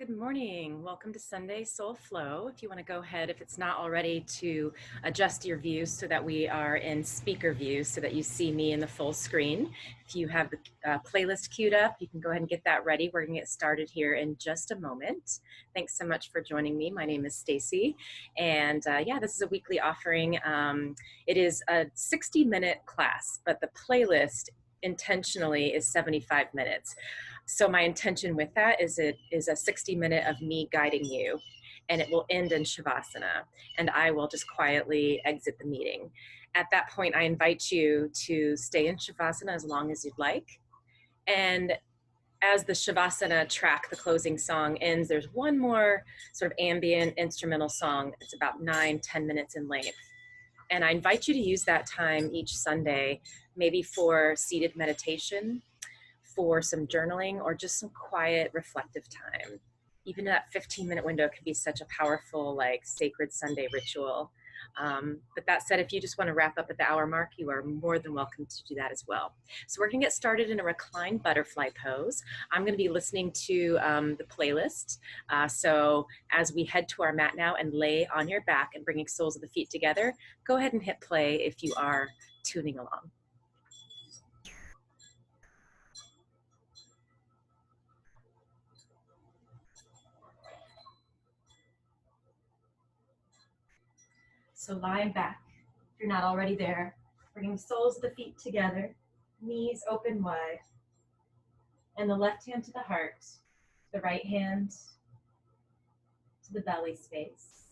Good morning. Welcome to Sunday Soul Flow. If you want to go ahead, if it's not already, to adjust your views so that we are in speaker view so that you see me in the full screen. If you have the playlist queued up, you can go ahead and get that ready. We're going to get started here in just a moment. Thanks so much for joining me. My name is Stacy, and yeah, this is a weekly offering. It is a 60-minute class, but the playlist intentionally is 75 minutes. So my intention with that is it is a 60-minute of me guiding you, and it will end in Shavasana, and I will just quietly exit the meeting. At that point, I invite you to stay in Shavasana as long as you'd like. And as the Shavasana track, the closing song ends, there's one more sort of ambient instrumental song. It's about 9-10 minutes in length. And I invite you to use that time each Sunday, maybe for seated meditation, for some journaling, or just some quiet reflective time. Even that 15-minute window can be such a powerful, like, sacred Sunday ritual. But that said, if you just want to wrap up at the hour mark, you are more than welcome to do that as well. So we're going to get started in a reclined butterfly pose. I'm going to be listening to the playlist. So as we head to our mat now and lay on your back and bringing soles of the feet together, go ahead and hit play if you are tuning along. So lying back, if you're not already there, bringing soles of the feet together, knees open wide, and the left hand to the heart, the right hand to the belly space.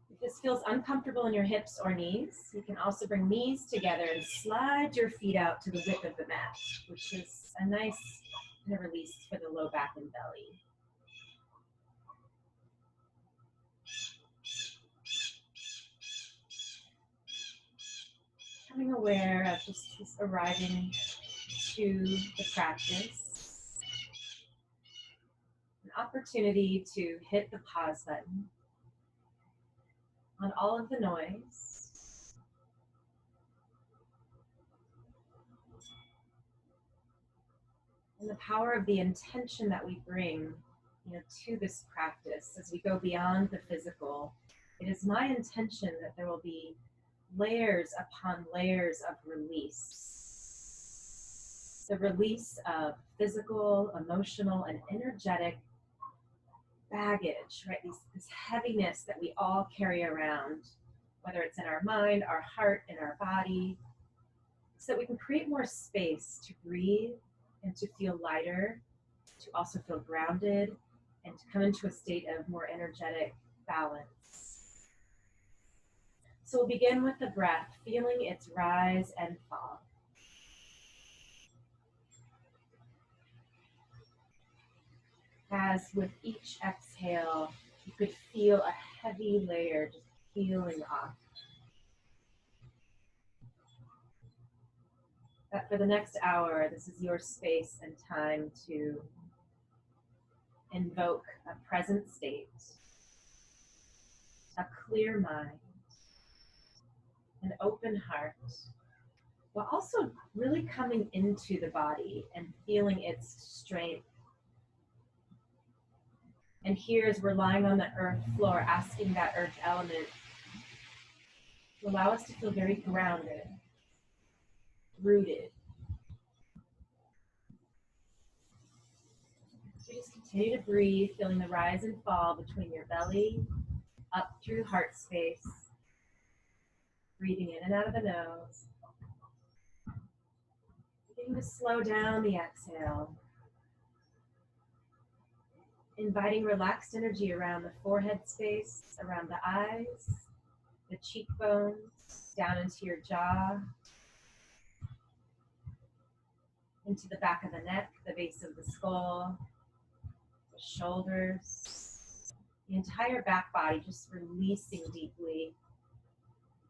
If this feels uncomfortable in your hips or knees, you can also bring knees together and slide your feet out to the width of the mat, which is a nice kind of release for the low back and belly. Becoming aware of just arriving to the practice. An opportunity to hit the pause button on all of the noise. And the power of the intention that we bring, to this practice as we go beyond the physical. It is my intention that there will be layers upon layers of release. The release of physical, emotional, and energetic baggage, right? This heaviness that we all carry around, whether it's in our mind, our heart, in our body, so that we can create more space to breathe and to feel lighter, to also feel grounded, and to come into a state of more energetic balance. So we'll begin with the breath, feeling its rise and fall. As with each exhale, you could feel a heavy layer just peeling off. That for the next hour, this is your space and time to invoke a present state, a clear mind, an open heart, while also really coming into the body and feeling its strength. And here, as we're lying on the earth floor, asking that earth element to allow us to feel very grounded, rooted. So just continue to breathe, feeling the rise and fall between your belly, up through heart space, breathing in and out of the nose. Beginning to slow down the exhale. Inviting relaxed energy around the forehead space, around the eyes, the cheekbones, down into your jaw, into the back of the neck, the base of the skull, the shoulders, the entire back body just releasing deeply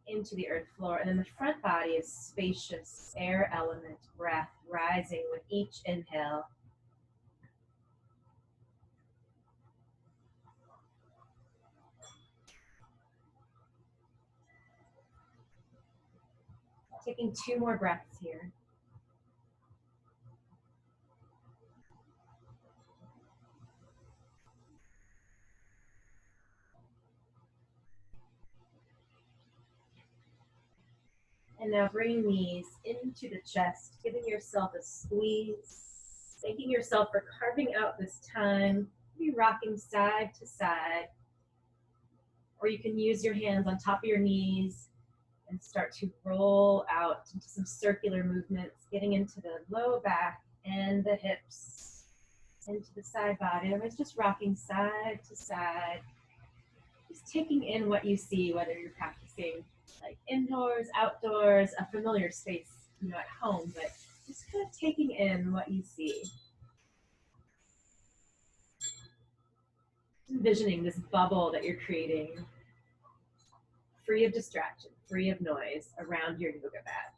into the earth floor. And then the front body is spacious, air element, breath rising with each inhale. Taking 2 more breaths here. And now bring knees into the chest, giving yourself a squeeze, thanking yourself for carving out this time, maybe rocking side to side. Or you can use your hands on top of your knees and start to roll out into some circular movements, getting into the low back and the hips, into the side body. Otherwise, just rocking side to side, just taking in what you see, whether you're practicing like indoors, outdoors, a familiar space, at home, but just kind of taking in what you see. Envisioning this bubble that you're creating, free of distraction, free of noise around your yoga mat.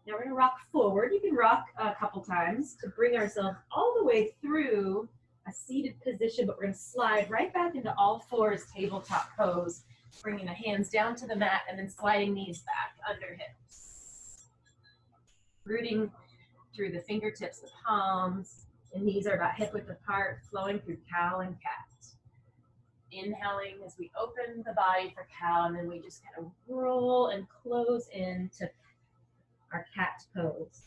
Now we're going to rock forward. You can rock a couple times to bring ourselves all the way through a seated position, but we're going to slide right back into all fours, tabletop pose, bringing the hands down to the mat and then sliding knees back under hips. Rooting through the fingertips, the palms, and knees are about hip width apart, flowing through cow and cat. Inhaling as we open the body for cow, and then we just kind of roll and close into our cat pose.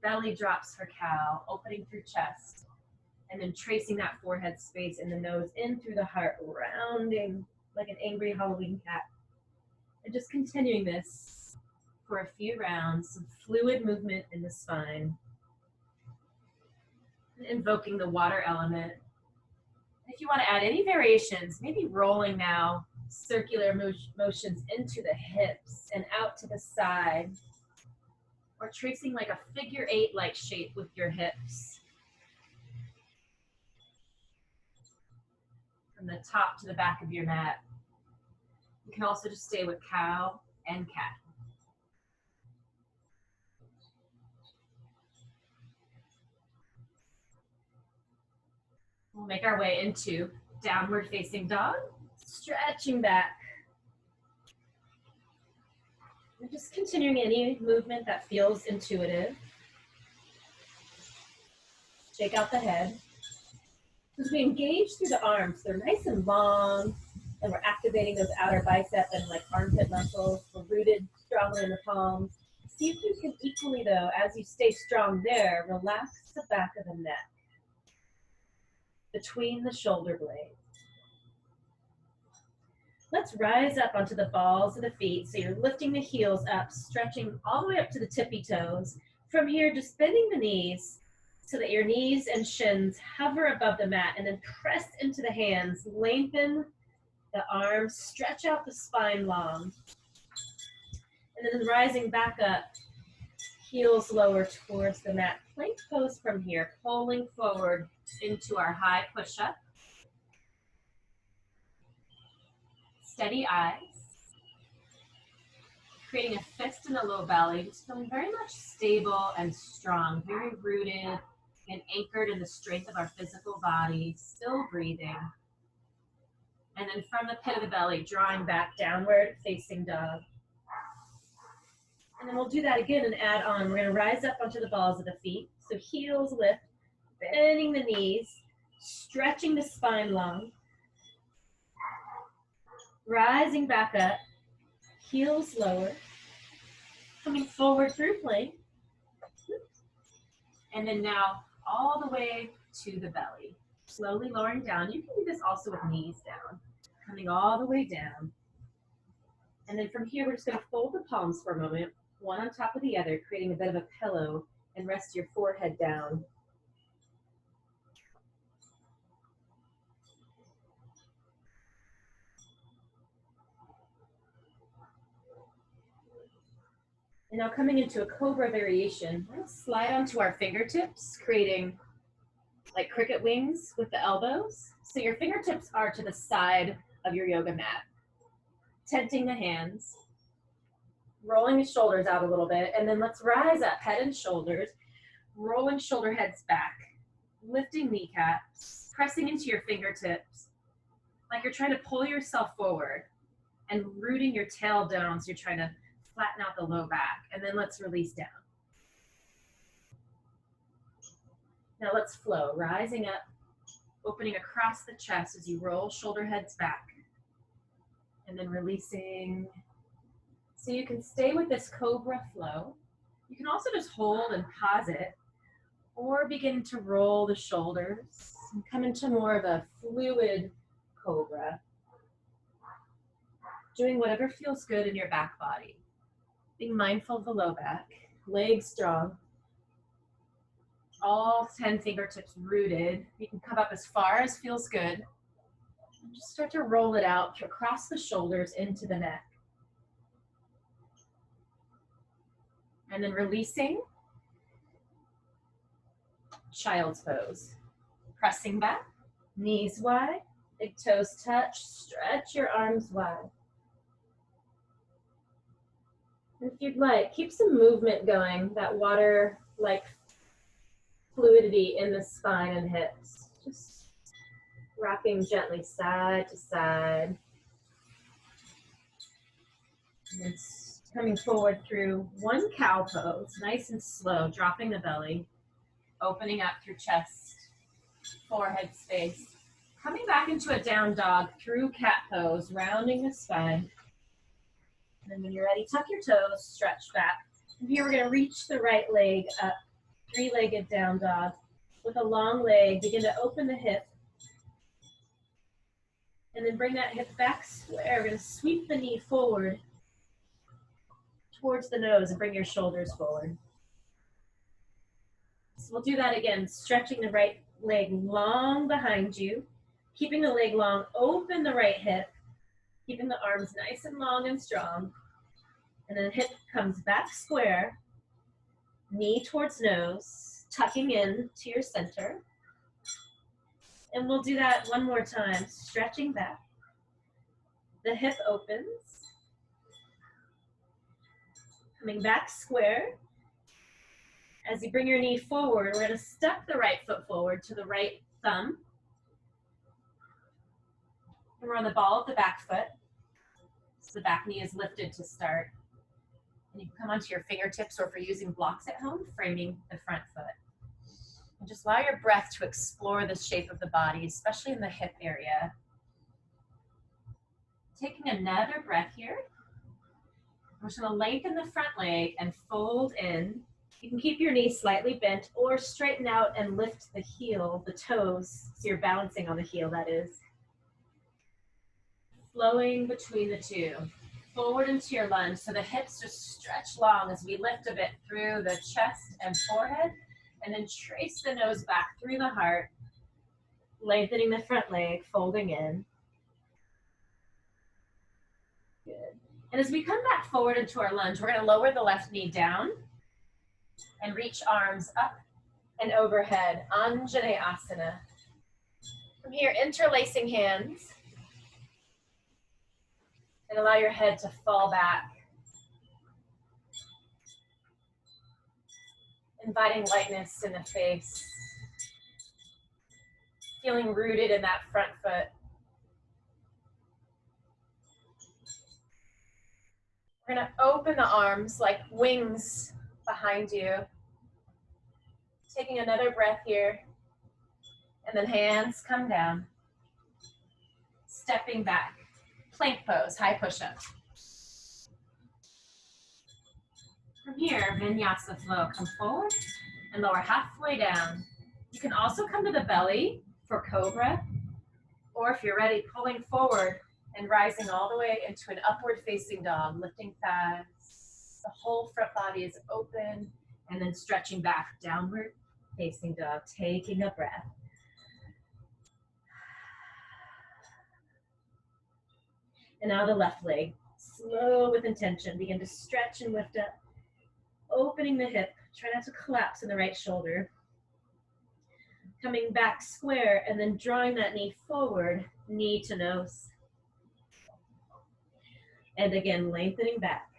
Belly drops for cow, opening through chest, and then tracing that forehead space and the nose in through the heart, rounding like an angry Halloween cat. And just continuing this for a few rounds, some fluid movement in the spine. And invoking the water element. If you want to add any variations, maybe rolling now, circular motions into the hips and out to the side, or tracing like a figure 8-like shape with your hips. From the top to the back of your mat. You can also just stay with cow and cat. We'll make our way into downward facing dog, stretching back. And just continuing any movement that feels intuitive. Shake out the head. As we engage through the arms, they're nice and long, and we're activating those outer bicep and like armpit muscles. We're rooted strongly in the palms. See if you can equally, though, as you stay strong there, relax the back of the neck between the shoulder blades. Let's rise up onto the balls of the feet. So you're lifting the heels up, stretching all the way up to the tippy toes. From here, just bending the knees so that your knees and shins hover above the mat, and then press into the hands, lengthen the arms, stretch out the spine long. And then rising back up, heels lower towards the mat. Plank pose from here, pulling forward into our high push-up. Steady eyes. Creating a fist in the low belly, just feeling very much stable and strong, very rooted and anchored in the strength of our physical body, still breathing. And then from the pit of the belly, drawing back, downward facing dog. And then we'll do that again and add on. We're going to rise up onto the balls of the feet. So heels lift, bending the knees, stretching the spine long. Rising back up, heels lower, coming forward through plank. And then now all the way to the belly. Slowly lowering down. You can do this also with knees down. Coming all the way down. And then from here, we're just going to fold the palms for a moment, one on top of the other, creating a bit of a pillow, and rest your forehead down. And now coming into a cobra variation, we're going to slide onto our fingertips, creating like cricket wings with the elbows. So your fingertips are to the side of your yoga mat. Tenting the hands, rolling the shoulders out a little bit, and then let's rise up, head and shoulders, rolling shoulder heads back, lifting kneecaps, pressing into your fingertips, like you're trying to pull yourself forward and rooting your tail down, so you're trying to flatten out the low back, and then let's release down. Now let's flow, rising up, opening across the chest as you roll shoulder heads back. And then releasing. So you can stay with this cobra flow. You can also just hold and pause it, or begin to roll the shoulders and come into more of a fluid cobra. Doing whatever feels good in your back body. Being mindful of the low back, legs strong. All 10 fingertips rooted. You can come up as far as feels good. And just start to roll it out across the shoulders into the neck. And then releasing. Child's pose. Pressing back, knees wide, big toes touch, stretch your arms wide. And if you'd like, keep some movement going, that water-like fluidity in the spine and hips. Just rocking gently side to side. And it's coming forward through one cow pose, nice and slow, dropping the belly, opening up through chest, forehead space. Coming back into a down dog through cat pose, rounding the spine. And then when you're ready, tuck your toes, stretch back. And here we're going to reach the right leg up, three-legged down dog. With a long leg, begin to open the hip. And then bring that hip back square. We're going to sweep the knee forward towards the nose and bring your shoulders forward. So we'll do that again, stretching the right leg long behind you. Keeping the leg long, open the right hip. Keeping the arms nice and long and strong. And then hip comes back square. Knee towards nose, tucking in to your center. And we'll do that one more time, stretching back. The hip opens. Coming back square. As you bring your knee forward, we're going to step the right foot forward to the right thumb. And we're on the ball of the back foot. So the back knee is lifted to start. And you can come onto your fingertips, or if you're using blocks at home, framing the front foot. And just allow your breath to explore the shape of the body, especially in the hip area. Taking another breath here. We're just going to lengthen the front leg and fold in. You can keep your knees slightly bent or straighten out and lift the heel, the toes, so you're balancing on the heel, that is. Flowing between the two. Forward into your lunge, so the hips just stretch long as we lift a bit through the chest and forehead, and then trace the nose back through the heart, lengthening the front leg, folding in. Good. And as we come back forward into our lunge, we're going to lower the left knee down and reach arms up and overhead, Anjaneyasana. From here, interlacing hands. And allow your head to fall back. Inviting lightness in the face. Feeling rooted in that front foot. We're going to open the arms like wings behind you. Taking another breath here. And then hands come down. Stepping back. Plank pose, high push-up. From here, Vinyasa flow. Come forward and lower halfway down. You can also come to the belly for cobra, or if you're ready, pulling forward and rising all the way into an upward facing dog, lifting thighs. The whole front body is open, and then stretching back, downward facing dog, taking a breath. And now the left leg, slow with intention. Begin to stretch and lift up, opening the hip. Try not to collapse in the right shoulder. Coming back square and then drawing that knee forward, knee to nose. And again, lengthening back.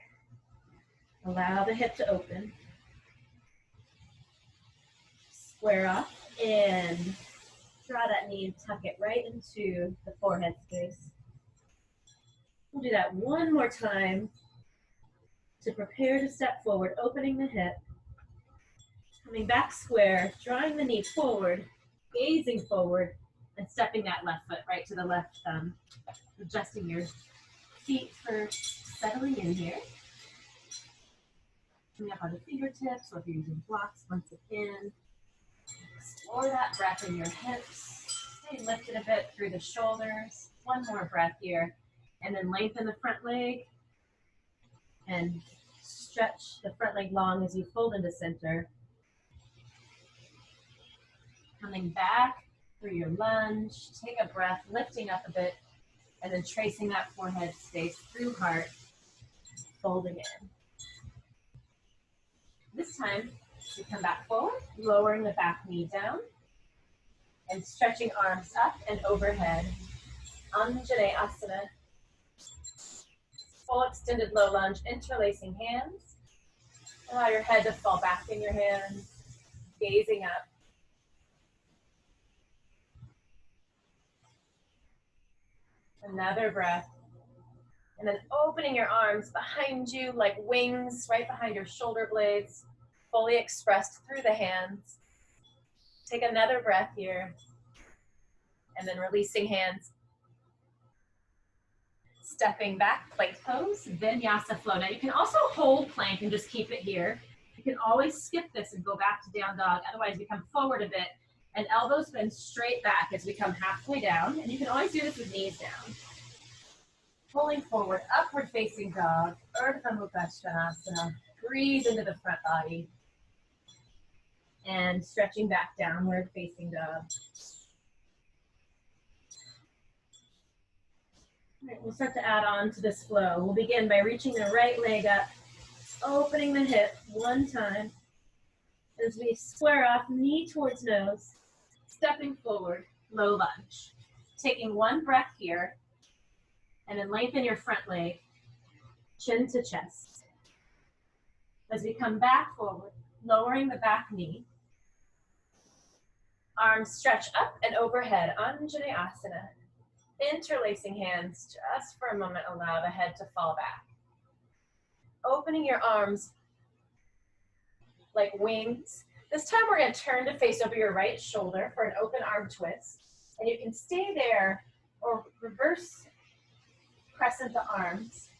Allow the hip to open. Square off and draw that knee and tuck it right into the forehead space. We'll do that one more time to prepare to step forward, opening the hip, coming back square, drawing the knee forward, gazing forward, and stepping that left foot right to the left thumb, adjusting your feet for settling in here. Coming up on the fingertips, or if you're using blocks, once again. Explore that breath in your hips. Stay lifted a bit through the shoulders. One more breath here. And then lengthen the front leg. And stretch the front leg long as you fold into center. Coming back through your lunge. Take a breath, lifting up a bit. And then tracing that forehead space through heart. Folding in. This time, we come back forward, lowering the back knee down. And stretching arms up and overhead. Vinyasa. Full extended low lunge, interlacing hands. Allow your head to fall back in your hands, gazing up. Another breath. And then opening your arms behind you like wings, right behind your shoulder blades, fully expressed through the hands. Take another breath here. And then releasing hands. Stepping back, plank pose, Vinyasa flow. Now you can also hold plank and just keep it here. You can always skip this and go back to down dog. Otherwise, we come forward a bit and elbows bend straight back as we come halfway down. And you can always do this with knees down. Pulling forward, upward facing dog, Urdhva Mukha Svanasana. Breathe into the front body. And stretching back, downward facing dog. All right, we'll start to add on to this flow. We'll begin by reaching the right leg up, opening the hip one time as we square off, knee towards nose, stepping forward, low lunge. Taking one breath here, and then lengthen your front leg, chin to chest. As we come back forward, lowering the back knee, arms stretch up and overhead, Vinyasa. Interlacing hands, just for a moment, allow the head to fall back. Opening your arms like wings. This time we're going to turn to face over your right shoulder for an open arm twist. And you can stay there or reverse crescent the arms.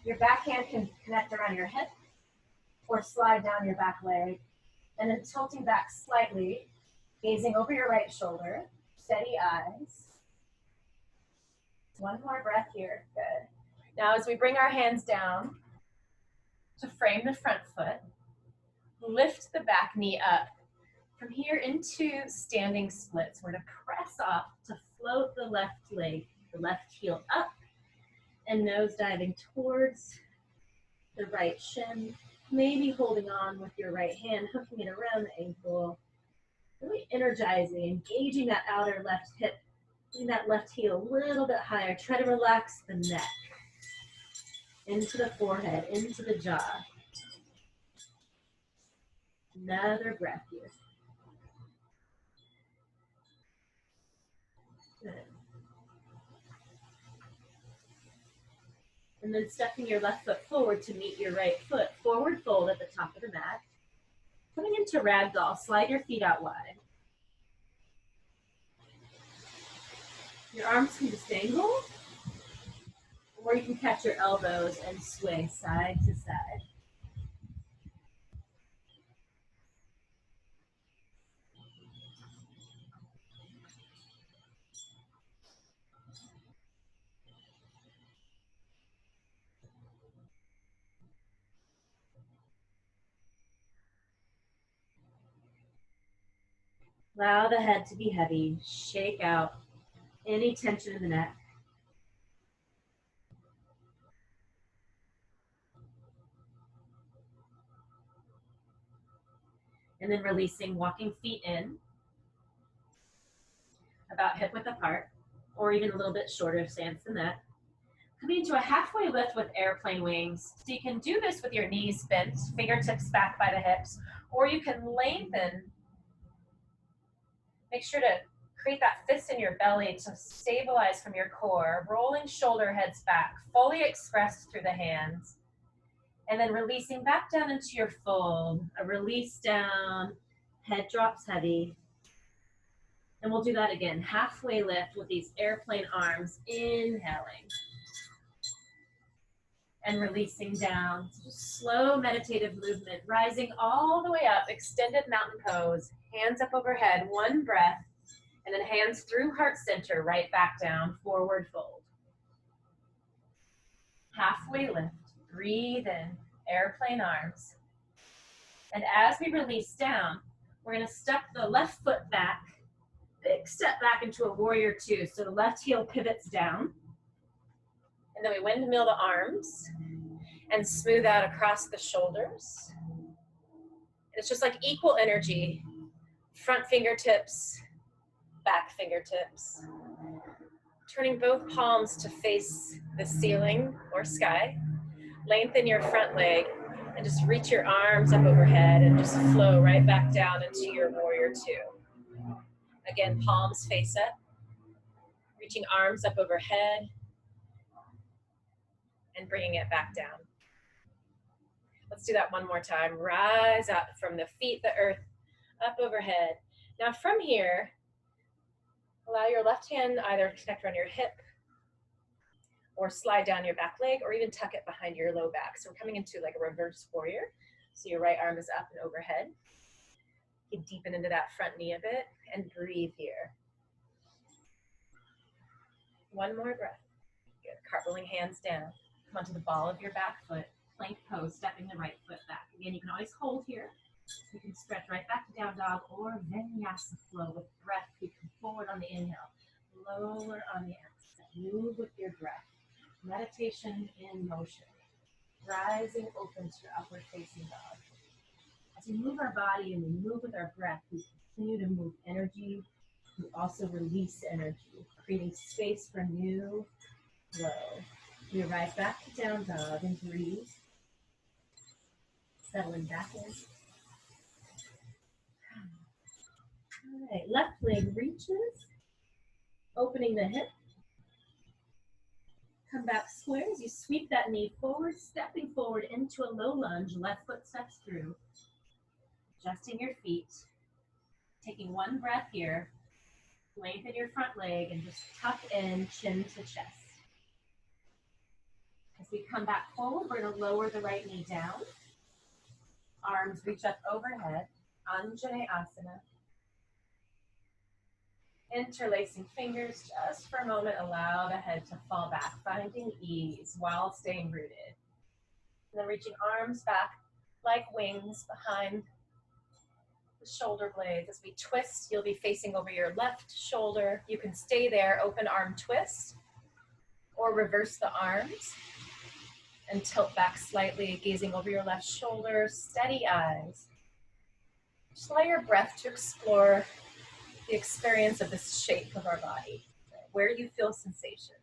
Your back hand can connect around your hip or slide down your back leg. And then tilting back slightly, gazing over your right shoulder, steady eyes. One more breath here, good. Now as we bring our hands down to frame the front foot, lift the back knee up. From here into standing splits, we're to press off to float the left leg, the left heel up, and nose diving towards the right shin, maybe holding on with your right hand, hooking it around the ankle, really energizing, engaging that outer left hip. Bring that left heel a little bit higher. Try to relax the neck. Into the forehead, into the jaw. Another breath here. Good. And then stepping your left foot forward to meet your right foot. Forward fold at the top of the mat. Coming into ragdoll, slide your feet out wide. Your arms can just dangle, or you can catch your elbows and sway side to side. Allow the head to be heavy. Shake out any tension in the neck. And then releasing, walking feet in, about hip width apart, or even a little bit shorter stance than that. Coming into a halfway lift with airplane wings. So you can do this with your knees bent, fingertips back by the hips, or you can lengthen. Make sure to create that fist in your belly to stabilize from your core, rolling shoulder heads back, fully expressed through the hands. And then releasing back down into your fold, a release down, head drops heavy. And we'll do that again, halfway lift with these airplane arms, inhaling. and releasing down. So just slow meditative movement, rising all the way up, extended mountain pose, hands up overhead, one breath, and then hands through heart center, right back down, forward fold. Halfway lift, breathe in, airplane arms. And as we release down, we're gonna step the left foot back, big step back into a warrior two. So the left heel pivots down. And then we windmill the arms and smooth out across the shoulders. And it's just like equal energy, front fingertips, back fingertips. Turning both palms to face the ceiling or sky. Lengthen your front leg and just reach your arms up overhead and just flow right back down into your warrior two. Again, palms face up, reaching arms up overhead and bringing it back down. Let's do that one more time. Rise up from the feet, the earth, up overhead. Now from here, allow your left hand either to connect around your hip or slide down your back leg or even tuck it behind your low back. So we're coming into like a reverse warrior. So your right arm is up and overhead. You deepen into that front knee a bit and breathe here. One more breath. Good. Cartwheeling hands down. Come onto the ball of your back foot. Plank pose, stepping the right foot back. Again, you can always hold here. You can stretch right back to down dog or Vinyasa flow with breath. You come forward on the inhale, lower on the exhale. Move with your breath. Meditation in motion. Rising open to your upward facing dog. As we move our body and we move with our breath, we continue to move energy. We also release energy, creating space for new flow. We arrive back to down dog and breathe. Settling back in. All right, left leg reaches, opening the hip. Come back square as you sweep that knee forward, stepping forward into a low lunge. Left foot steps through. Adjusting your feet. Taking one breath here. Lengthen your front leg and just tuck in chin to chest. As we come back forward, we're going to lower the right knee down. Arms reach up overhead. Anjaneyasana. Interlacing fingers just for a moment. Allow the head to fall back, finding ease while staying rooted. And then reaching arms back like wings behind the shoulder blades. As we twist, you'll be facing over your left shoulder. You can stay there, open arm twist, or reverse the arms and tilt back slightly, gazing over your left shoulder, steady eyes. Just allow your breath to explore the experience of this shape of our body. Where you feel sensation,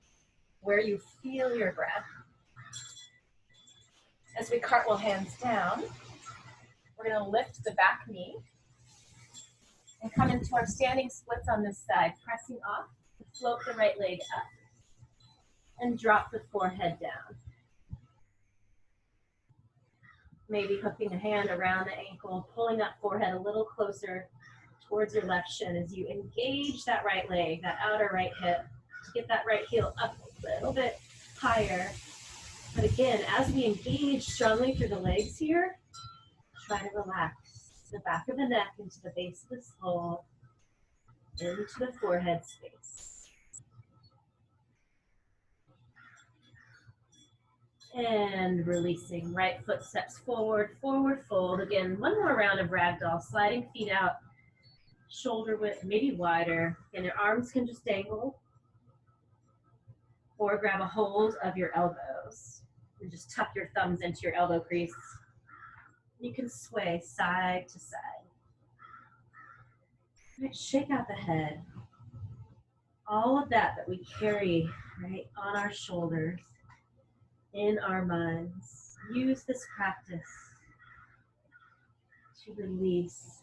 where you feel your breath. As we cartwheel hands down, we're going to lift the back knee and come into our standing splits on this side, pressing off to float the right leg up and drop the forehead down. Maybe hooking a hand around the ankle, pulling that forehead a little closer towards your left shin as you engage that right leg, that outer right hip, to get that right heel up a little bit higher. But again, as we engage strongly through the legs here, try to relax the back of the neck into the base of the skull, into the forehead space. And releasing, right foot steps forward, forward fold. Again, one more round of ragdoll, sliding feet out, shoulder width, maybe wider. And your arms can just dangle or grab a hold of your elbows and just tuck your thumbs into your elbow crease. You can sway side to side. Right, shake out the head. All of that we carry right on our shoulders, in our minds. Use this practice to release,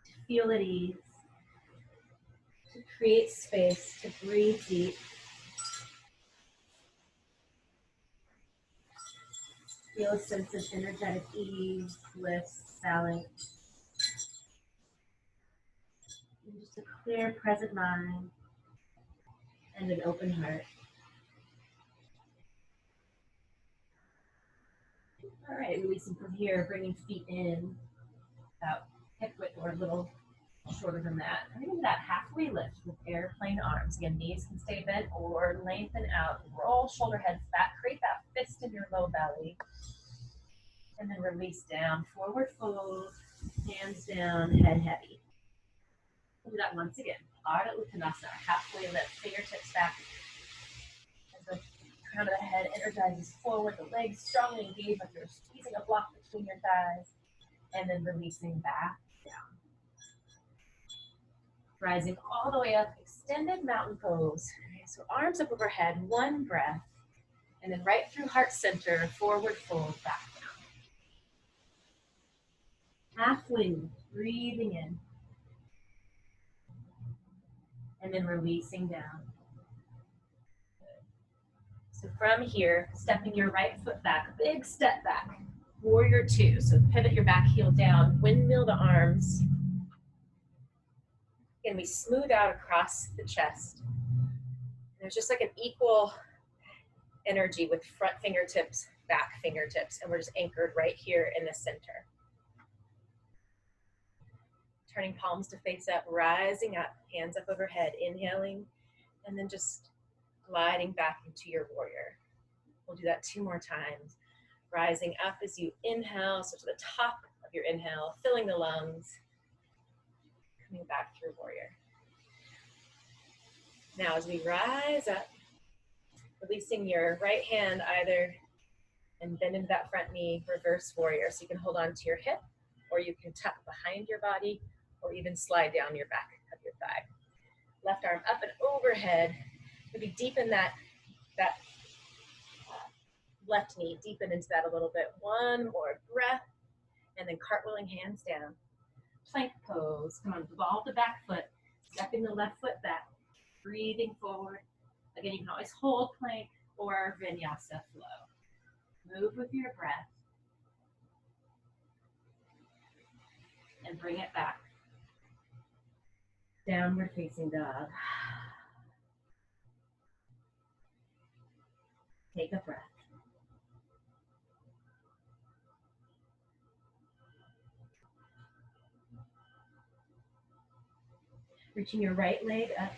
to feel at ease, to create space, to breathe deep. Feel a sense of energetic ease, bliss, balance. And just a clear, present mind and an open heart. All right, releasing from here, bringing feet in about hip width or a little shorter than that. And then that halfway lift with airplane arms. Again, knees can stay bent or lengthen out. Roll shoulder heads back. Create that fist in your low belly. And then release down. Forward fold. Hands down. Head heavy. We'll do that once again. Ardha Uttanasana. Halfway lift. Fingertips back. As the crown of the head energizes forward. The legs strongly engaged like you're squeezing a block between your thighs. And then releasing back down. Rising all the way up, extended mountain pose. Okay, so arms up overhead, one breath, and then right through heart center, forward fold, back down. Halfway, breathing in, and then releasing down. So from here, stepping your right foot back, big step back, warrior two. So pivot your back heel down, windmill the arms. Again, we smooth out across the chest. There's just like an equal energy with front fingertips, back fingertips, and we're just anchored right here in the center. Turning palms to face up, rising up, hands up overhead, inhaling, and then just gliding back into your warrior. We'll do that 2 more times. Rising up as you inhale, so to the top of your inhale, filling the lungs, coming back through warrior. Now as we rise up, releasing your right hand either and bend into that front knee, reverse warrior. So you can hold on to your hip, or you can tuck behind your body, or even slide down your back of your thigh. Left arm up and overhead. Maybe deepen that left knee, deepen into that a little bit. One more breath, and then cartwheeling hands down. Plank pose. Come on, evolve the back foot, stepping the left foot back, breathing forward. Again, you can always hold plank or Vinyasa flow. Move with your breath, and bring it back. Downward facing dog. Take a breath. Reaching your right leg up.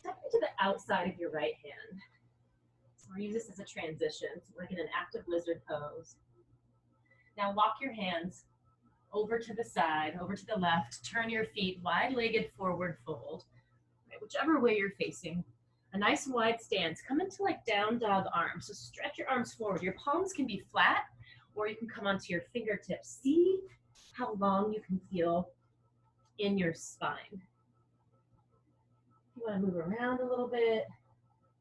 Step into the outside of your right hand. So we'll use this as a transition, so like in an active lizard pose. Now walk your hands over to the side, over to the left. Turn your feet wide-legged forward fold. Right, whichever way you're facing. A nice wide stance. Come into like down dog arms. So stretch your arms forward. Your palms can be flat, or you can come onto your fingertips. See how long you can feel in your spine. You want to move around a little bit.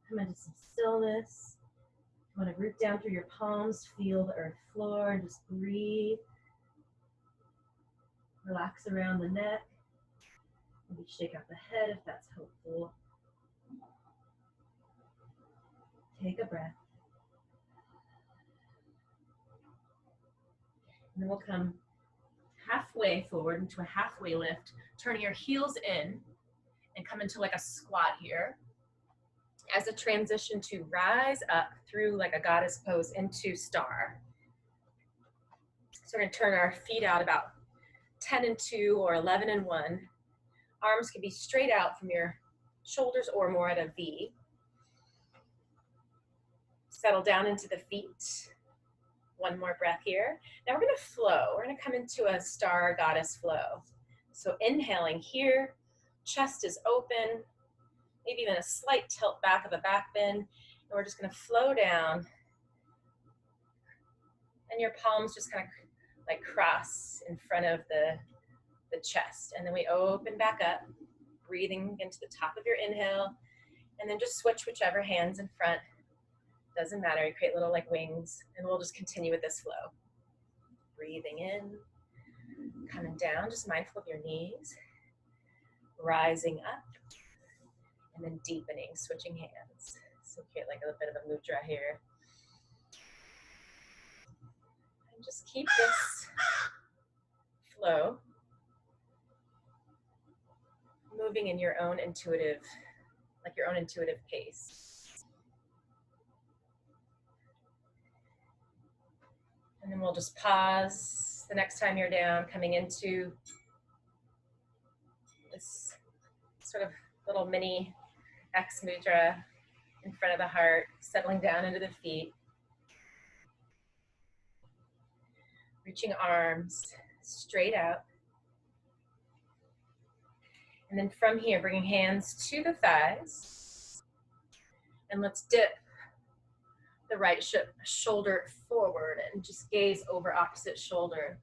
Come into some stillness. You want to root down through your palms, feel the earth floor, and just breathe. Relax around the neck. Maybe shake out the head if that's helpful. Take a breath. And then we'll come halfway forward into a halfway lift, turning your heels in and come into like a squat here. As a transition to rise up through like a goddess pose into star. So we're going to turn our feet out about 10 and 2 or 11 and 1. Arms can be straight out from your shoulders or more at a V. Settle down into the feet. One more breath here. Now we're going to flow. We're going to come into a star goddess flow. So inhaling here, chest is open, maybe even a slight tilt back of a back bend. And we're just going to flow down. And your palms just kind of like cross in front of the chest. And then we open back up, breathing into the top of your inhale. And then just switch whichever hands in front. Doesn't matter, you create little like wings, and we'll just continue with this flow. Breathing in, coming down, just mindful of your knees. Rising up, and then deepening, switching hands. So create like a bit of a mudra here. And just keep this flow moving in your own intuitive, pace. And then we'll just pause the next time you're down, coming into this sort of little mini X mudra in front of the heart, settling down into the feet. Reaching arms straight out. And then from here, bringing hands to the thighs. And let's dip the right shoulder forward and just gaze over opposite shoulder.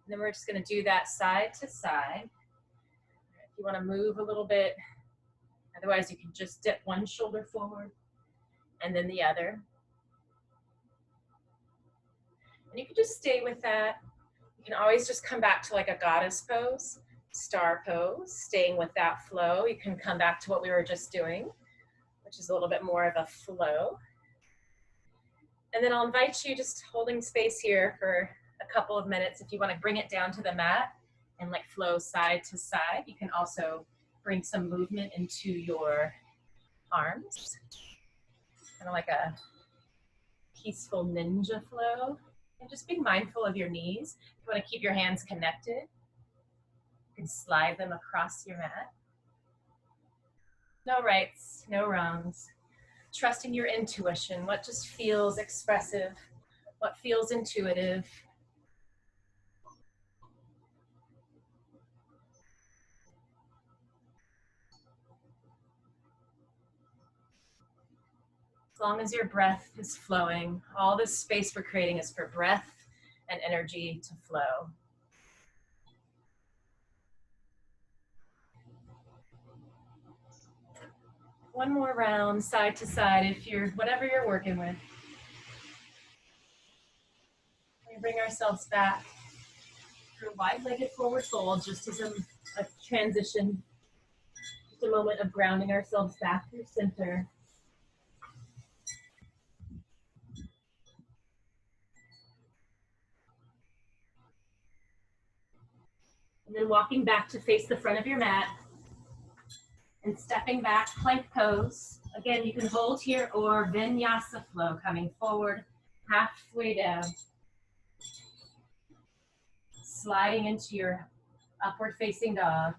And then we're just going to do that side to side. If you want to move a little bit, otherwise you can just dip one shoulder forward and then the other. And you can just stay with that. You can always just come back to like a goddess pose, star pose, staying with that flow. You can come back to what we were just doing, which is a little bit more of a flow. And then I'll invite you, just holding space here for a couple of minutes. If you want to bring it down to the mat and like flow side to side, you can also bring some movement into your arms, kind of like a peaceful ninja flow. And just being mindful of your knees. If you want to keep your hands connected, you can slide them across your mat. No rights, no wrongs. Trusting your intuition, what just feels expressive, what feels intuitive. As long as your breath is flowing, all this space we're creating is for breath and energy to flow. One more round, side to side, if you're, whatever you're working with. We bring ourselves back through wide-legged forward fold, just as a transition, just a moment of grounding ourselves back through center. And then walking back to face the front of your mat and stepping back, plank pose. Again, you can hold here or Vinyasa flow, coming forward, halfway down. Sliding into your upward facing dog.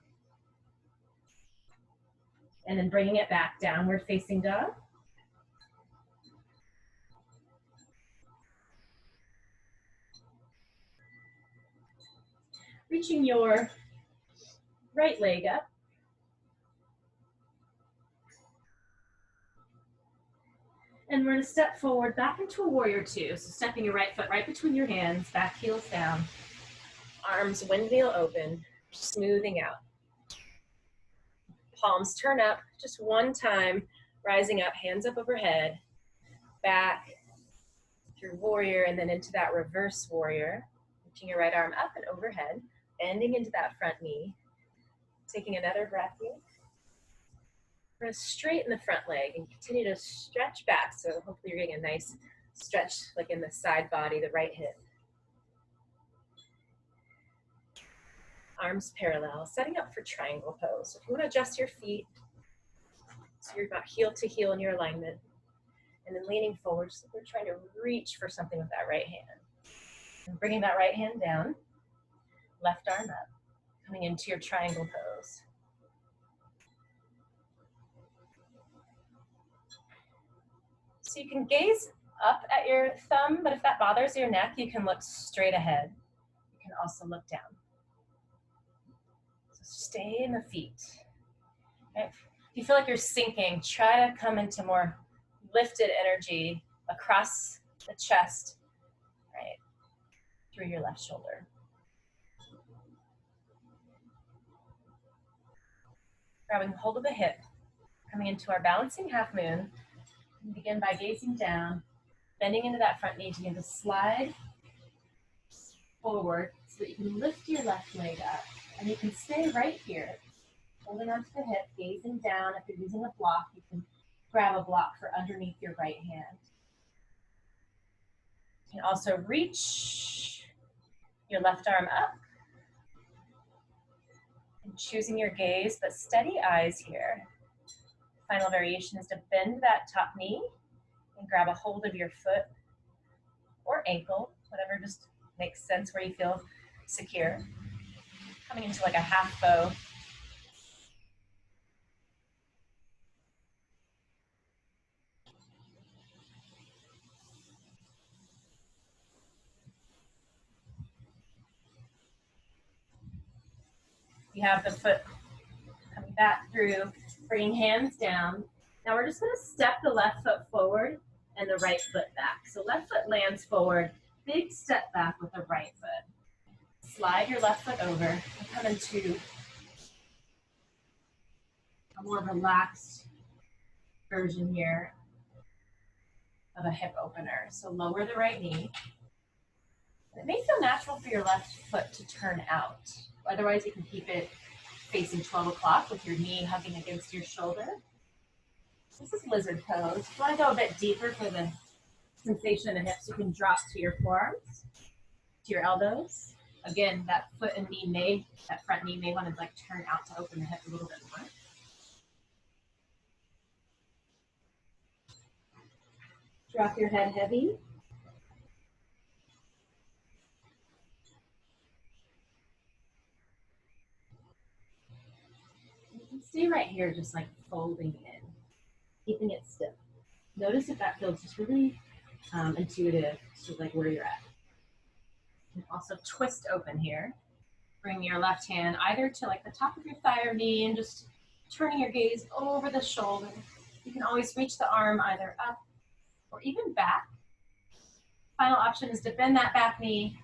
And then bringing it back, downward facing dog. Reaching your right leg up. And we're going to step forward back into a warrior two. So stepping your right foot right between your hands, back heels down. Arms windmill open, smoothing out. Palms turn up just one time, rising up, hands up overhead, back through warrior and then into that reverse warrior. Reaching your right arm up and overhead, bending into that front knee. Taking another breath here. We're going to straighten the front leg and continue to stretch back. So hopefully you're getting a nice stretch like in the side body, the right hip. Arms parallel, setting up for triangle pose. So if you want to adjust your feet, so you're about heel to heel in your alignment, and then leaning forward, so we're trying to reach for something with that right hand. And bringing that right hand down, left arm up, coming into your triangle pose. So you can gaze up at your thumb, but if that bothers your neck, you can look straight ahead. You can also look down. So stay in the feet. Okay. If you feel like you're sinking, try to come into more lifted energy across the chest, right, through your left shoulder. Grabbing hold of the hip, coming into our balancing half moon. And begin by gazing down, bending into that front knee to begin to slide forward so that you can lift your left leg up. And you can stay right here, holding onto the hip, gazing down. If you're using a block, you can grab a block for underneath your right hand. You can also reach your left arm up. And choosing your gaze, but steady eyes here. Final variation is to bend that top knee and grab a hold of your foot or ankle whatever just makes sense where you feel secure. Coming into like a half bow. You have the foot coming back through, bringing hands down. Now we're just going to step the left foot forward and the right foot back. So left foot lands forward, big step back with the right foot. Slide your left foot over and come into a more relaxed version here of a hip opener. So lower the right knee. It may feel natural for your left foot to turn out. Otherwise, you can keep it facing 12 o'clock with your knee hugging against your shoulder. This is lizard pose. If you want to go a bit deeper for the sensation in the hips, you can drop to your forearms, to your elbows. Again, that foot and knee that front knee may want to like turn out to open the hip a little bit more. Drop your head heavy. You can stay right here, just like folding in, keeping it stiff. Notice if that feels just really intuitive to like where you're at. And also twist open here. Bring your left hand either to like the top of your thigh or knee and just turning your gaze over the shoulder. You can always reach the arm either up or even back. Final option is to bend that back knee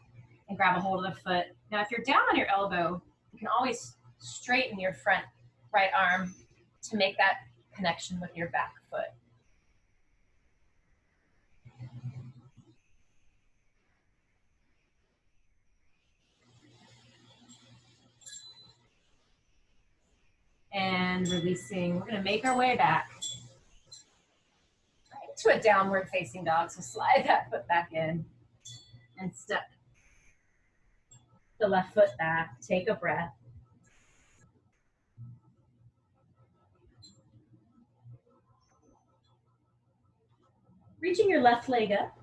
and grab a hold of the foot. Now, if you're down on your elbow, you can always straighten your front right arm to make that connection with your back foot. And releasing, we're gonna make our way back right to a downward facing dog. So slide that foot back in and step the left foot back, take a breath. Reaching your left leg up,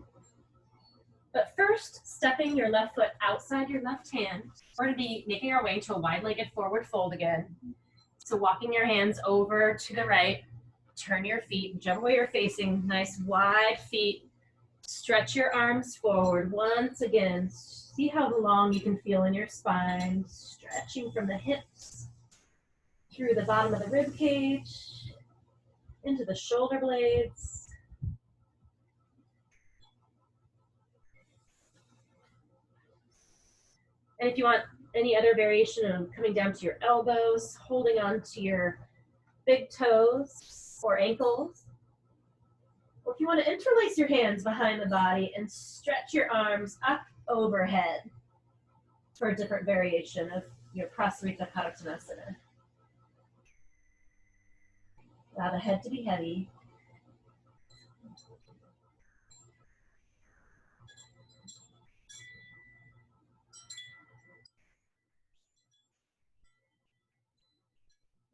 but first stepping your left foot outside your left hand. We're gonna be making our way to a wide-legged forward fold again. So walking your hands over to the right, turn your feet, jump where you're facing, nice wide feet. Stretch your arms forward once again. See how long you can feel in your spine, stretching from the hips through the bottom of the rib cage, into the shoulder blades. And if you want any other variation of coming down to your elbows, holding on to your big toes or ankles, or if you want to interlace your hands behind the body and stretch your arms up overhead for a different variation of your Prasarita Karattanasana. Allow the head to be heavy.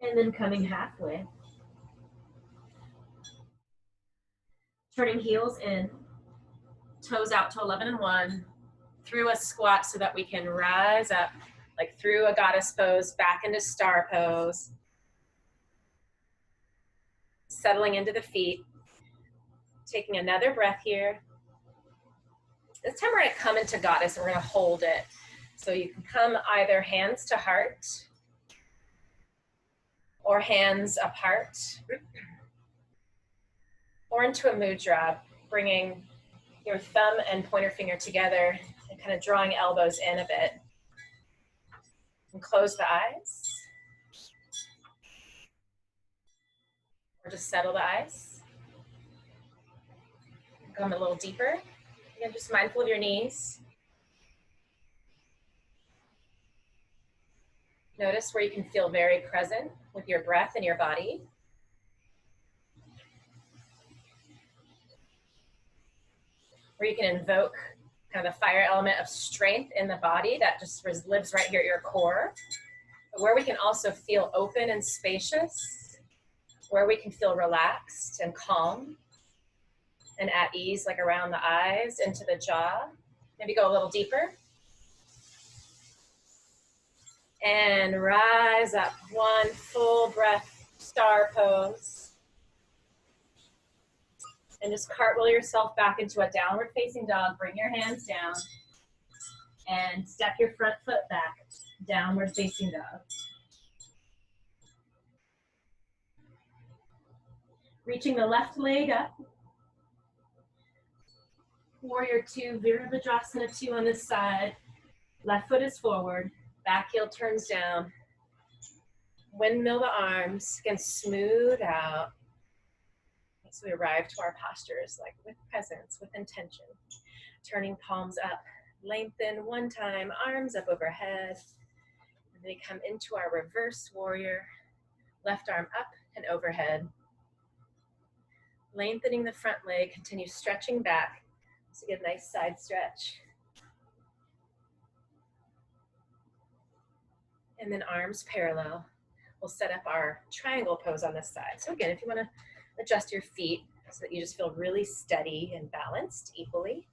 And then coming halfway. Turning heels in, toes out to 11 and 1, through a squat so that we can rise up, like through a goddess pose, back into star pose. Settling into the feet. Taking another breath here. This time we're gonna come into goddess and we're gonna hold it. So you can come either hands to heart or hands apart, or into a mudra, bringing your thumb and pointer finger together and kind of drawing elbows in a bit. And close the eyes. Or just settle the eyes. Come a little deeper. Again, just mindful of your knees. Notice where you can feel very present with your breath and your body. Where you can invoke kind of the fire element of strength in the body that just lives right here at your core. But where we can also feel open and spacious. Where we can feel relaxed and calm and at ease, like around the eyes, into the jaw. Maybe go a little deeper. And rise up. One full breath, star pose. And just cartwheel yourself back into a downward facing dog. Bring your hands down. And step your front foot back. Downward facing dog. Reaching the left leg up. Warrior 2, Virabhadrasana 2 on this side. Left foot is forward. Back heel turns down. Windmill the arms. Again, smooth out. So we arrive to our postures like with presence, with intention. Turning palms up. Lengthen one time, arms up overhead. And then we come into our reverse warrior. Left arm up and overhead. Lengthening the front leg, continue stretching back. So get a nice side stretch. And then arms parallel. We'll set up our triangle pose on this side. So again, if you want to adjust your feet so that you just feel really steady and balanced equally.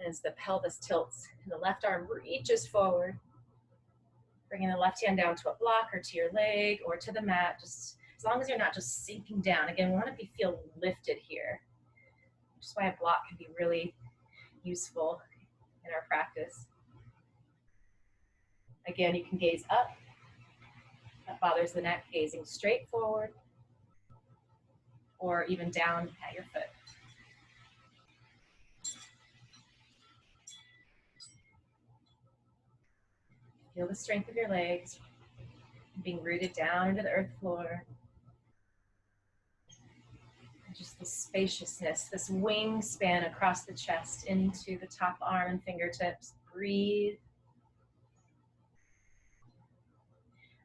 As the pelvis tilts and the left arm reaches forward, bringing the left hand down to a block or to your leg or to the mat, just as long as you're not just sinking down. Again, we want to feel lifted here, which is why a block can be really useful in our practice. Again, you can gaze up. That bothers the neck, gazing straight forward or even down at your foot. Feel the strength of your legs, being rooted down into the earth floor. And just this spaciousness, this wingspan across the chest into the top arm and fingertips. Breathe.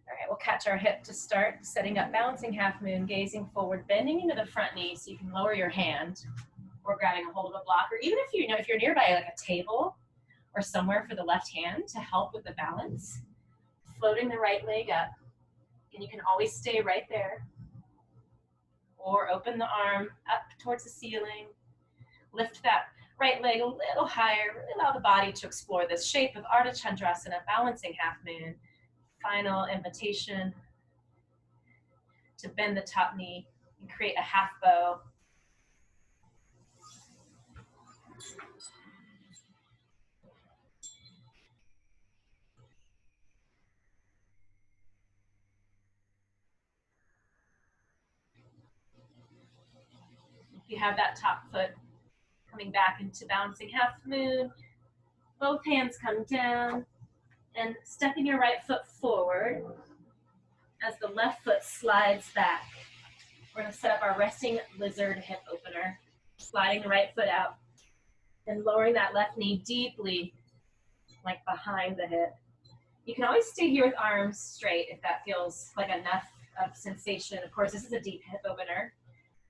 All right, we'll catch our hip to start, setting up balancing half moon, gazing forward, bending into the front knee so you can lower your hand or grabbing a hold of a block, or even if you're nearby like a table or somewhere for the left hand to help with the balance. Floating the right leg up, and you can always stay right there. Or open the arm up towards the ceiling. Lift that right leg a little higher. Really allow the body to explore this shape of Ardha Chandrasana, balancing half moon. Final invitation to bend the top knee and create a half bow. If you have that top foot coming back into balancing half moon, both hands come down and stepping your right foot forward as the left foot slides back. We're going to set up our resting lizard hip opener, sliding the right foot out and lowering that left knee deeply, like behind the hip. You can always stay here with arms straight if that feels like enough of sensation. Of course, this is a deep hip opener.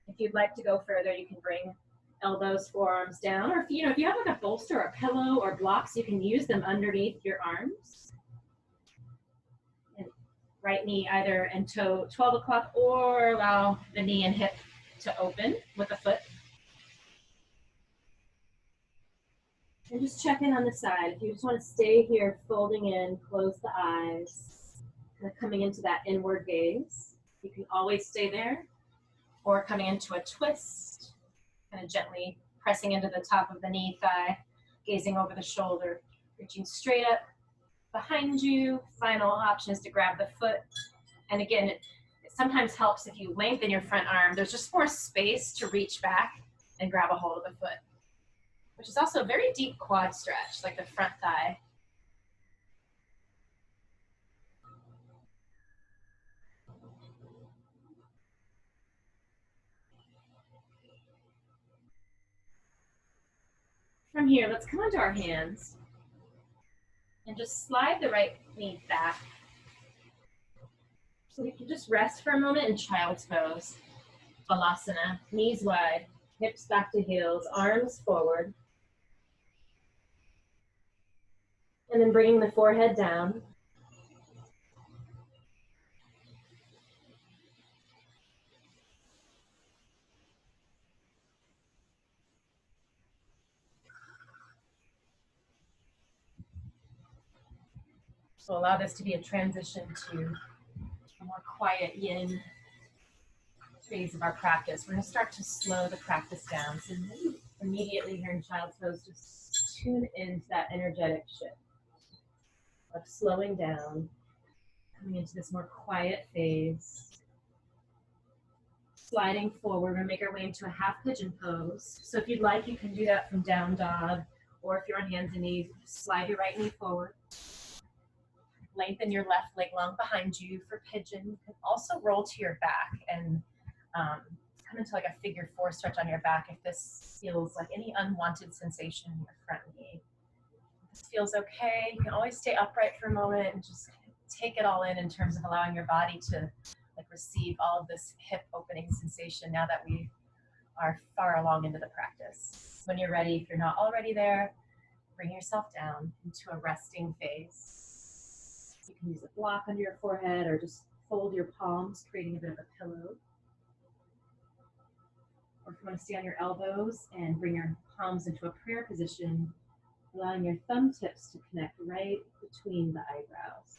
If you'd like to go further, you can bring elbows, forearms down, or if you have like a bolster or a pillow or blocks, you can use them underneath your arms. And right knee either and toe 12 o'clock, or allow the knee and hip to open with the foot. And just check in on the side. If you just want to stay here, folding in, close the eyes, kind of coming into that inward gaze. You can always stay there, or coming into a twist, kind of gently pressing into the top of the knee, thigh, gazing over the shoulder, reaching straight up behind you. Final option is to grab the foot. And again, it sometimes helps if you lengthen your front arm. There's just more space to reach back and grab a hold of the foot, which is also a very deep quad stretch, like the front thigh. From here, let's come onto our hands and just slide the right knee back. So we can just rest for a moment in child's pose. Balasana, knees wide, hips back to heels, arms forward. And then bringing the forehead down. So allow this to be a transition to a more quiet yin phase of our practice. We're going to start to slow the practice down. So immediately here in child's pose, just tune into that energetic shift of slowing down, coming into this more quiet phase. Sliding forward, we're going to make our way into a half pigeon pose. So if you'd like, you can do that from down dog, or if you're on hands and knees, just slide your right knee forward. Lengthen your left leg long behind you for pigeon. You can also roll to your back and come into like a figure four stretch on your back if this feels like any unwanted sensation in your front knee. If this feels okay, you can always stay upright for a moment and just take it all in terms of allowing your body to like receive all of this hip opening sensation now that we are far along into the practice. When you're ready, if you're not already there, bring yourself down into a resting phase. You can use a block under your forehead or just fold your palms, creating a bit of a pillow. Or if you want to stay on your elbows and bring your palms into a prayer position, allowing your thumb tips to connect right between the eyebrows.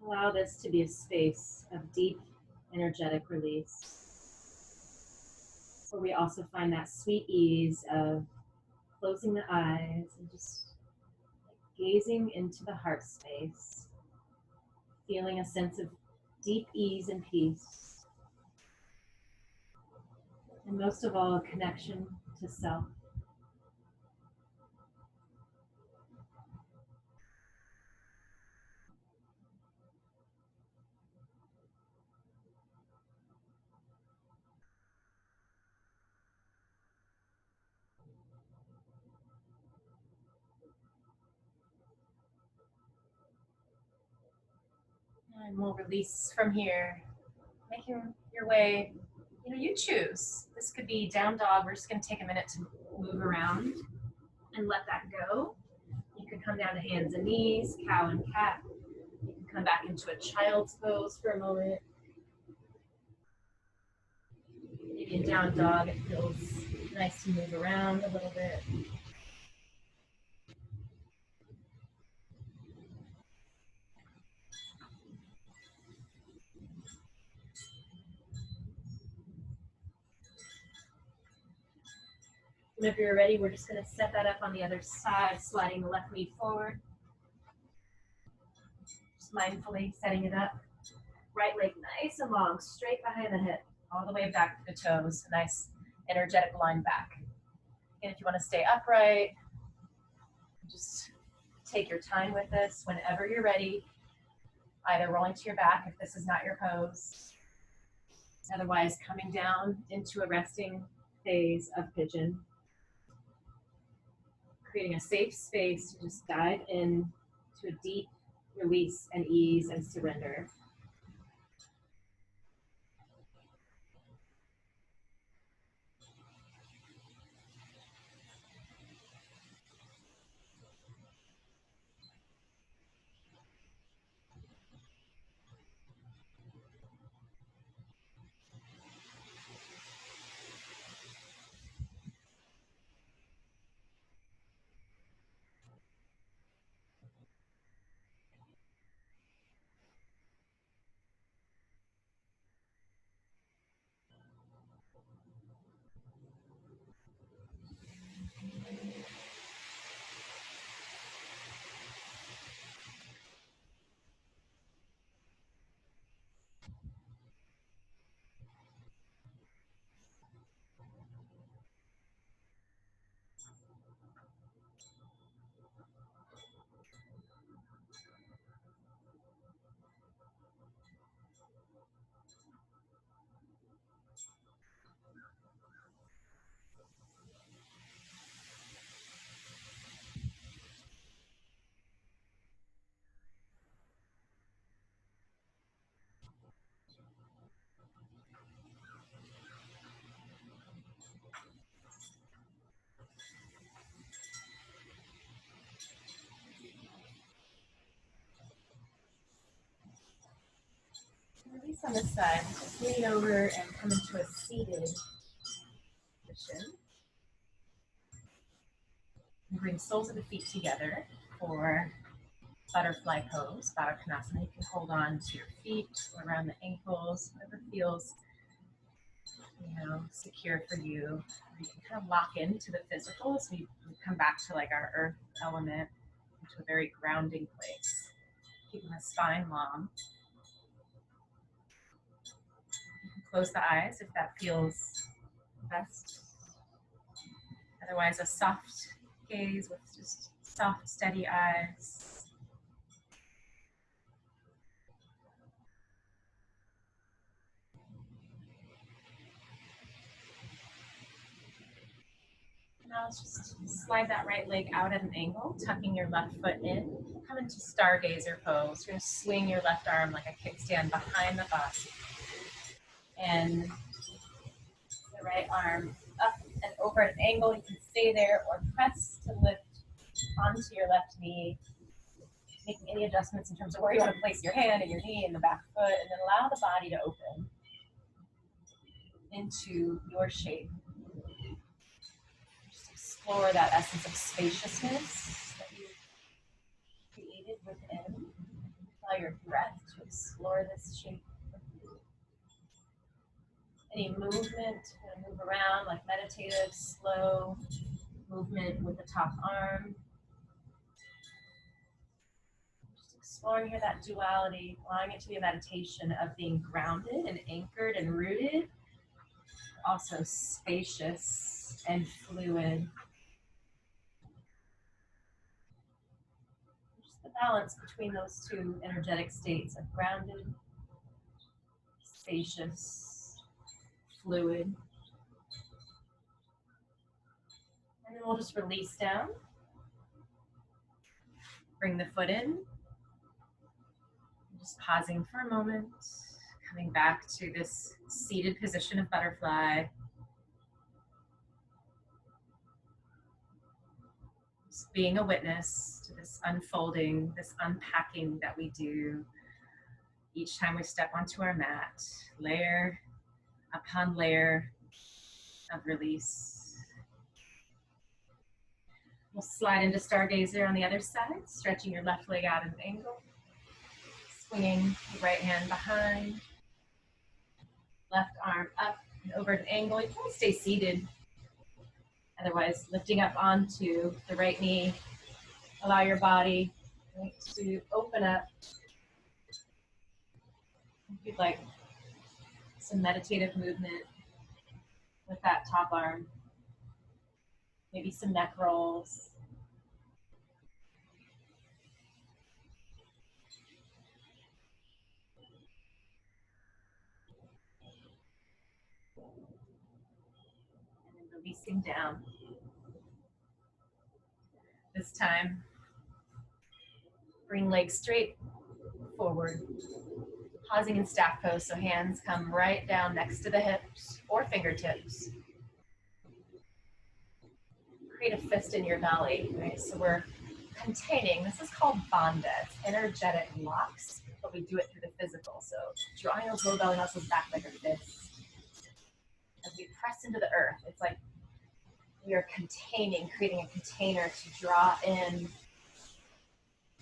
Allow this to be a space of deep energetic release, where we also find that sweet ease of closing the eyes and just gazing into the heart space, feeling a sense of deep ease and peace, and most of all, a connection to self. And we'll release from here, making your way, you choose. This could be down dog. We're just going to take a minute to move around and let that go. You can come down to hands and knees, cow and cat. You can come back into a child's pose for a moment. Maybe in down dog, it feels nice to move around a little bit. Whenever you're ready, we're just going to set that up on the other side, sliding the left knee forward. Just mindfully setting it up. Right leg nice and long, straight behind the hip, all the way back to the toes. A nice energetic line back. And if you want to stay upright, just take your time with this. Whenever you're ready, either rolling to your back if this is not your pose, otherwise coming down into a resting phase of pigeon, creating a safe space to just dive in to a deep release and ease and surrender. On this side, just lean over and come into a seated position. And bring soles of the feet together for butterfly pose, Baddha Konasana. You can hold on to your feet around the ankles, whatever feels, secure for you. You can kind of lock into the physical as we come back to like our earth element, into a very grounding place. Keeping the spine long. You can close the eyes if that feels best. Otherwise, a soft gaze with just soft, steady eyes. Now let's just slide that right leg out at an angle, tucking your left foot in. Come into stargazer pose. You're going to swing your left arm like a kickstand behind the body. And the right arm up and over at an angle. You can stay there or press to lift onto your left knee, making any adjustments in terms of where you want to place your hand and your knee and the back foot, and then allow the body to open into your shape. Just explore that essence of spaciousness that you created within. Allow your breath to explore this shape. Any movement, move around like meditative, slow movement with the top arm. Just exploring here that duality, allowing it to be a meditation of being grounded and anchored and rooted, also spacious and fluid. Just the balance between those two energetic states of grounded, spacious, fluid. And then we'll just release down. Bring the foot in. Just pausing for a moment, coming back to this seated position of butterfly. Just being a witness to this unfolding, this unpacking that we do each time we step onto our mat, layer upon layer of release. We'll slide into stargazer on the other side, stretching your left leg out at an angle. Swinging the right hand behind, left arm up and over at an angle. You can stay seated. Otherwise, lifting up onto the right knee. Allow your body to open up. If you'd like some meditative movement with that top arm. Maybe some neck rolls. And then releasing down. This time, bring legs straight forward. Pausing in staff pose, so hands come right down next to the hips or fingertips. Create a fist in your belly, right? So we're containing, this is called bandha, it's energetic locks, but we do it through the physical. So drawing those low belly muscles back like a fist. As we press into the earth, it's like we are containing, creating a container to draw in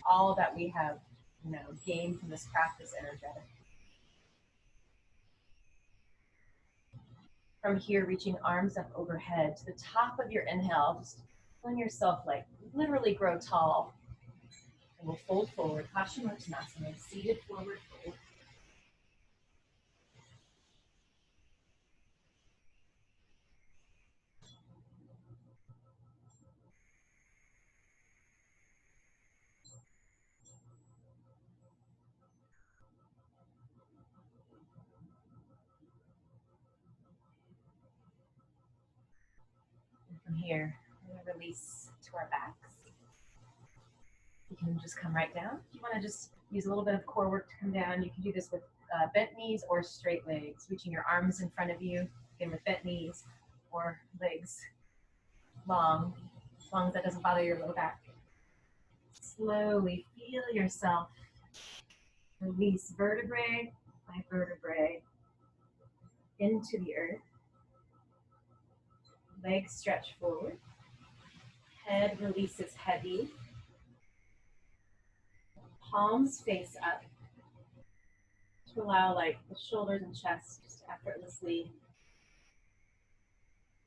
all that we have, gained from this practice energetic. From here, reaching arms up overhead to the top of your inhale, just feeling yourself like literally grow tall. And we'll fold forward, Paschimottanasana, seated forward fold. And from here, we're going to release to our backs. You can just come right down. If you want to just use a little bit of core work to come down, you can do this with bent knees or straight legs, reaching your arms in front of you, again with bent knees or legs long, as long as that doesn't bother your low back. Slowly feel yourself release vertebrae my vertebrae into the earth. Legs stretch forward. Head releases heavy. Palms face up to allow like the shoulders and chest just to effortlessly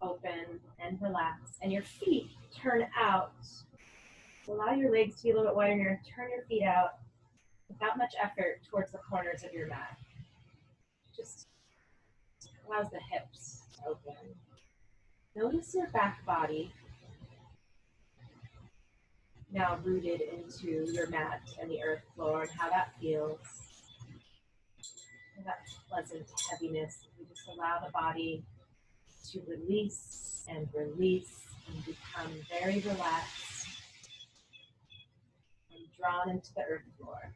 open and relax. And your feet turn out. Allow your legs to be a little bit wider. You're going to turn your feet out without much effort towards the corners of your mat. Just allows the hips to open. Notice your back body now rooted into your mat and the earth floor and how that feels. And that pleasant heaviness. You just allow the body to release and become very relaxed and drawn into the earth floor.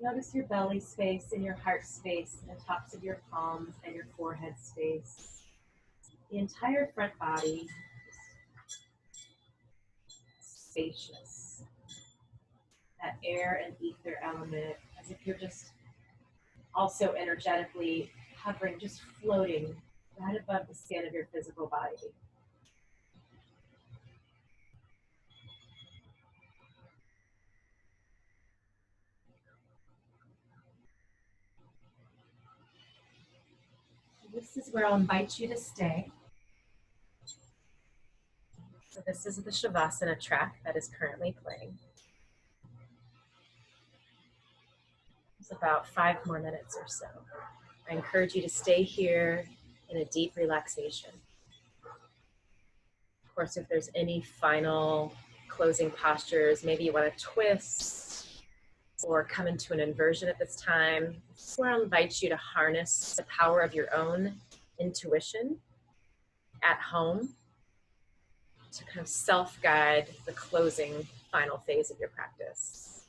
Notice your belly space and your heart space and the tops of your palms and your forehead space. The entire front body is spacious. That air and ether element, as if you're just also energetically hovering, just floating right above the skin of your physical body. This is where I'll invite you to stay. So this is the Shavasana track that is currently playing. It's about 5 more minutes or so. I encourage you to stay here in a deep relaxation. Of course, if there's any final closing postures, maybe you want to twist or come into an inversion at this time, this is where I'll invite you to harness the power of your own intuition at home to kind of self-guide the closing final phase of your practice.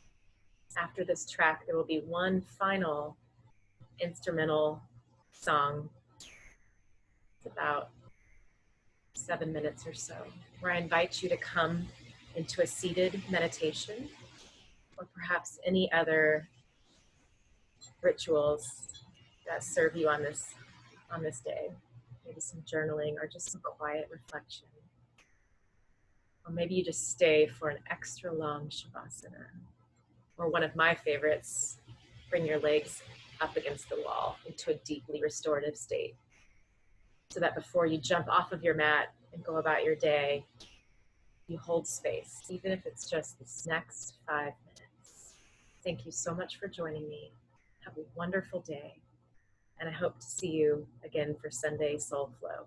After this track, there will be one final instrumental song. It's about 7 minutes or so, where I invite you to come into a seated meditation or perhaps any other rituals that serve you on this day. Maybe some journaling or just some quiet reflection. Or maybe you just stay for an extra long Shavasana. Or one of my favorites, bring your legs up against the wall into a deeply restorative state, so that before you jump off of your mat and go about your day, you hold space, even if it's just this next 5 minutes. Thank you so much for joining me. Have a wonderful day, and I hope to see you again for Sunday Soul Flow.